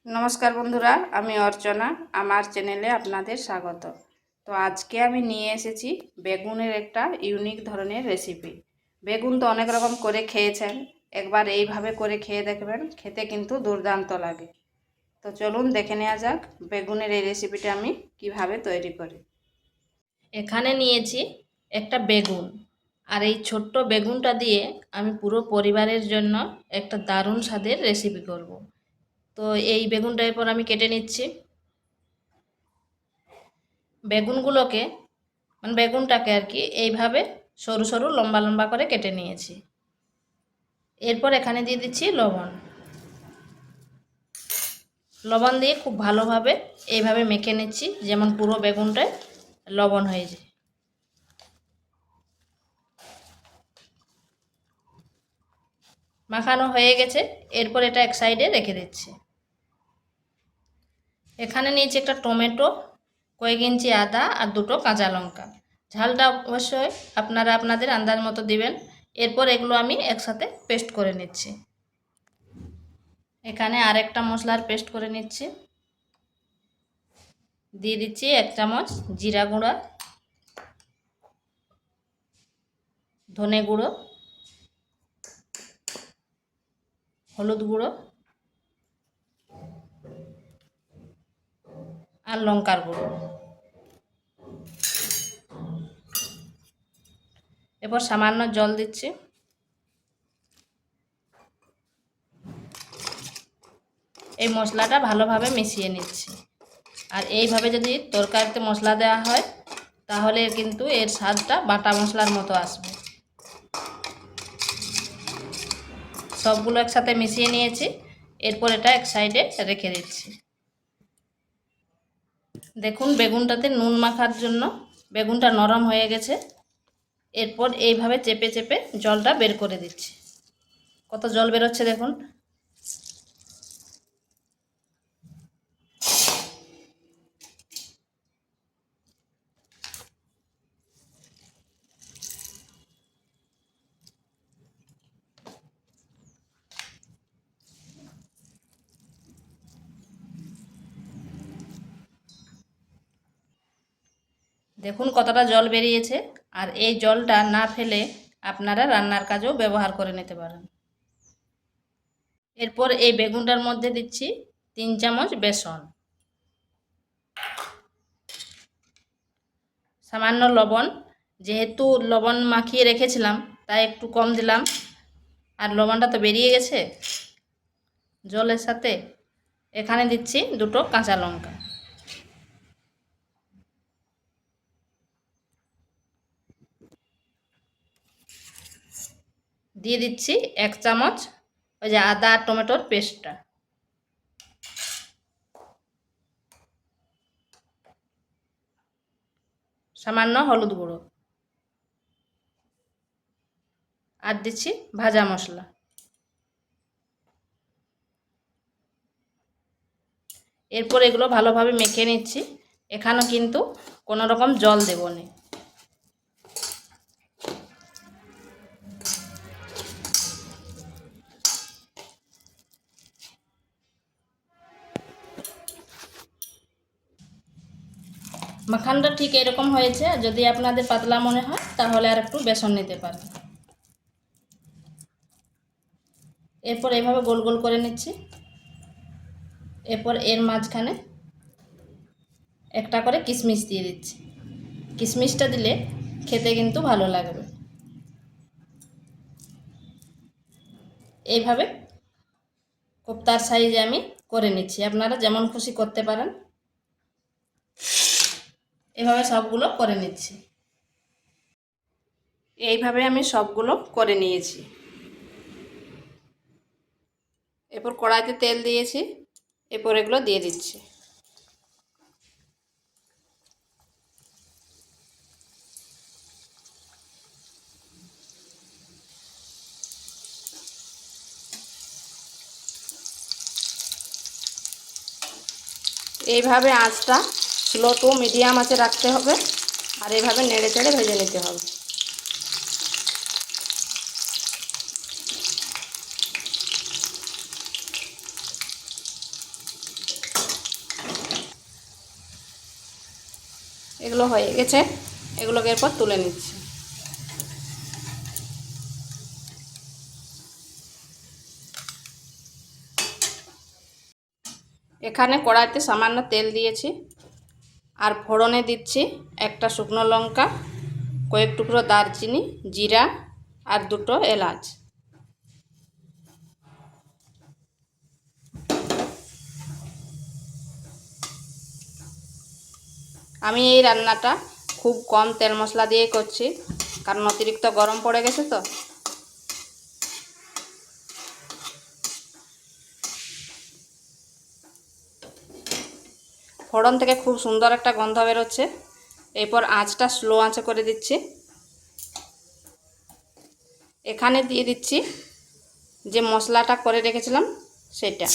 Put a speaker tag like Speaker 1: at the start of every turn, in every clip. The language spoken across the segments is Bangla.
Speaker 1: নমস্কার বন্ধুরা, আমি অর্চনা। আমার চ্যানেলে আপনাদের স্বাগত। তো আজকে আমি নিয়ে এসেছি বেগুনের একটা ইউনিক ধরনের রেসিপি। বেগুন তো অনেক রকম করে খেয়েছেন, একবার এইভাবে করে খেয়ে দেখবেন, খেতে কিন্তু দুর্দান্ত লাগে। তো চলুন দেখে নেওয়া যাক বেগুনের এই রেসিপিটা আমি কিভাবে তৈরি করি। এখানে নিয়েছি একটা বেগুন, আর এই ছোট্ট বেগুনটা দিয়ে আমি পুরো পরিবারের জন্য একটা দারুণ স্বাদের রেসিপি করব। তো এই বেগুনটা এরপর আমি কেটে নিচ্ছি। বেগুনগুলোকে বেগুনটাকে আর কি এইভাবে সরু সরু লম্বা লম্বা করে কেটে নিয়েছি। এরপর এখানে দিয়ে দিচ্ছি লবণ। লবণ দিয়ে খুব ভালোভাবে এইভাবে মেখে নিচ্ছি, যেমন পুরো বেগুনটায় লবণ হয়ে যায়। মাখানো হয়ে গেছে, এরপর এটা এক সাইডে রেখে দিচ্ছি। এখানে নিয়েছি একটা টমেটো, কয়েক ইঞ্চি আদা আর দুটো কাঁচা লঙ্কা। ঝালটা অবশ্যই আপনারা আপনাদের আন্দাজ মতো দিবেন। এরপর এগুলো আমি একসাথে পেস্ট করে নিচ্ছি। এখানে আরেকটা মশলার পেস্ট করে নিচ্ছি। দিয়ে দিচ্ছি 1 চামচ জিরা গুঁড়া, ধনে গুঁড়ো, হলুদ গুঁড়ো আর লঙ্কার গুঁড়ো। এরপর সামান্য জল দিচ্ছি। এই মশলাটা ভালোভাবে মিশিয়ে নিচ্ছি। আর এইভাবে যদি তরকারিতে মশলা দেওয়া হয় তাহলে কিন্তু এর স্বাদটা বাটা মশলার মতো আসবে। সবগুলো একসাথে মিশিয়ে নিয়েছি, এরপর এটা এক সাইডে রেখে দিচ্ছি। দেখুন বেগুনটাতে নুন মাখার জন্য বেগুনটা নরম হয়ে গেছে। এরপর এইভাবে চেপে চেপে জলটা বের করে দিচ্ছি। কত জল বেরোচ্ছে দেখুন। দেখুন কতটা জল বেরিয়েছে। আর এই জলটা না ফেলে আপনারা রান্নার কাজেও ব্যবহার করে নিতে পারেন। এরপর এই বেগুনটার মধ্যে দিচ্ছি 3 চামচ বেসন, সামান্য লবণ। যেহেতু লবণ মাখিয়ে রেখেছিলাম তাই একটু কম দিলাম, আর লবণটা তো বেরিয়ে গেছে জলের সাথে। এখানে দিচ্ছি দুটো কাঁচা লঙ্কা। দিয়ে দিচ্ছি 1 চামচ ওই যে আদা আর টমেটোর পেস্টটা। সামান্য হলুদ গুঁড়ো, আর দিচ্ছি ভাজা মশলা। এরপর এগুলো ভালোভাবে মেখে নিচ্ছি। এখানেও কিন্তু কোনো রকম জল দেব না। মাখানটা ঠিক এরকম হয়েছে। যদি আপনাদের পাতলা মনে হয় তাহলে আর একটু বেসন নিতে পারেন। এরপর এইভাবে গোল গোল করে নিচ্ছি। এরপর এর মাঝখানে একটা করে কিশমিশ দিয়ে দিচ্ছি। কিশমিশটা দিলে খেতে কিন্তু ভালো লাগবে। এইভাবে কোপ্তার সাইজে আমি করে নিচ্ছি, আপনারা যেমন খুশি করতে পারেন। এভাবে সবগুলো করে নিচ্ছি। এইভাবে আমি সবগুলো করে নিয়েছি। এরপর কড়াইতে তেল দিয়েছি, এরপর এগুলো দিয়ে দিচ্ছি। এইভাবে আঁচটা স্লো টু মিডিয়াম আঁচে রাখতে হবে, আর এইভাবে নেড়ে চেড়ে ভেজে নিতে হবে। এগুলো হয়ে গেছে, এগুলোকে এরপর তুলে নিচ্ছি। এখানে কড়াইতে সামান্য তেল দিয়েছি, আর ফোড়নে দিচ্ছি একটা শুকনো লঙ্কা, কয়েক টুকরো দারচিনি, জিরা আর দুটো এলাচ। আমি এই রান্নাটা খুব কম তেল মশলা দিয়ে করছি, কারণ অতিরিক্ত গরম পড়ে গেছে তো। ফোড়ন থেকে খুব সুন্দর একটা গন্ধ বেরোচ্ছে। এরপর আঁচটা স্লো আঁচে করে দিচ্ছি। এখানে দিয়ে দিচ্ছি যে মশলাটা করে রেখেছিলাম সেটা।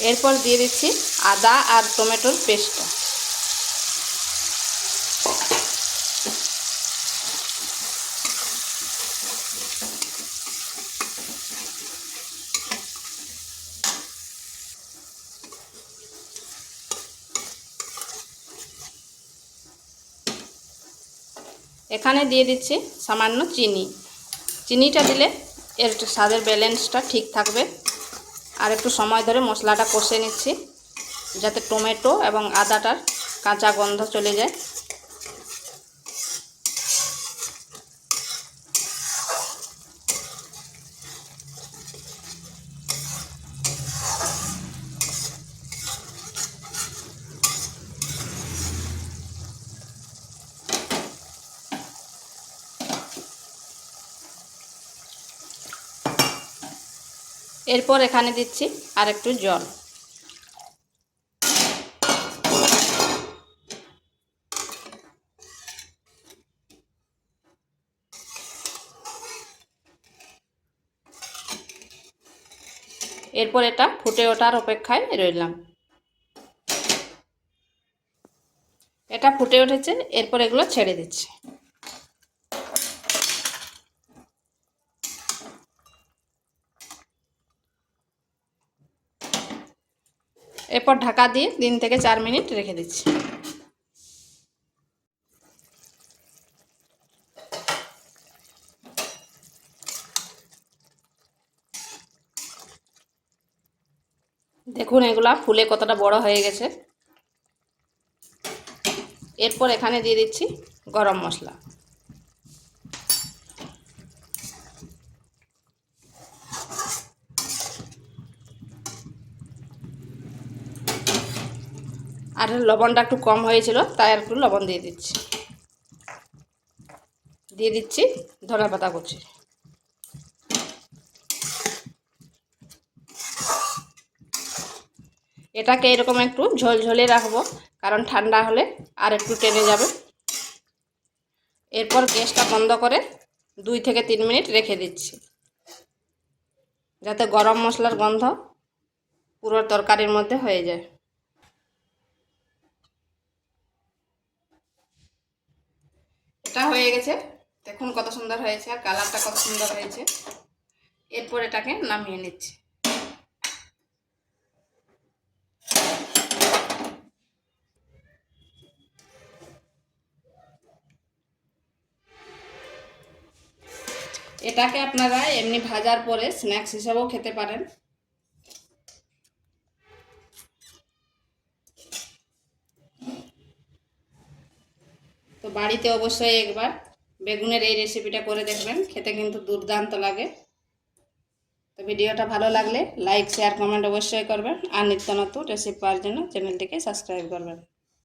Speaker 1: এরপর দিয়ে দিচ্ছি আদা আর টমেটোর পেস্টটা। এখানে দিয়ে দিচ্ছি সামান্য চিনি। চিনিটা দিলে এর স্বাদের ব্যালেন্সটা ঠিক থাকবে। আর একটু সময় ধরে মশলাটা কষে নিচ্ছি, যাতে টমেটো এবং আদাটার কাঁচা গন্ধ চলে যায়। এরপর এখানে দিচ্ছি আর একটু জল। এরপর এটা ফুটে ওঠার অপেক্ষায় রইলাম। এটা ফুটে উঠেছে, এরপর এগুলো ছেড়ে দিচ্ছি। এরপর ঢাকা দিয়ে 3 থেকে 4 মিনিট রেখে দিচ্ছি। দেখুন এগুলা ফুলে কতটা বড় হয়ে গেছে। এরপর এখানে দিয়ে দিচ্ছি গরম মশলা। আর লবণটা একটু কম হয়েছিল, তাই একটু লবণ দিয়ে দিচ্ছি। দিয়ে দিচ্ছি ধনেপাতা কুচি। এটাকে এরকম একটু ঝোলঝোলে রাখবো, কারণ ঠান্ডা হলে আর একটু টেনে যাবে। এরপর গ্যাসটা বন্ধ করে 2 থেকে 3 মিনিট রেখে দিচ্ছি, যাতে গরম মশলার গন্ধ পুরো তরকারির মধ্যে হয়ে যায়। এটা হয়ে গেছে, দেখুন কত সুন্দর হয়েছে, আর কালারটা কত সুন্দর হয়েছে। এরপর এটাকে নামিয়ে নিচ্ছি। এটাকে আপনারা এমনি ভাজার পরে স্ন্যাক্স হিসাবেও খেতে পারেন। তো বাড়িতে অবশ্যই একবার বেগুনের এই রেসিপিটা করে দেখবেন, খেতে কিন্তু দুর্দান্ত লাগে। তো ভিডিওটা ভালো লাগলে লাইক, শেয়ার, কমেন্ট অবশ্যই করবেন, আর নিত্য নতুন রেসিপি পাওয়ার জন্য চ্যানেলটিকে সাবস্ক্রাইব করবেন।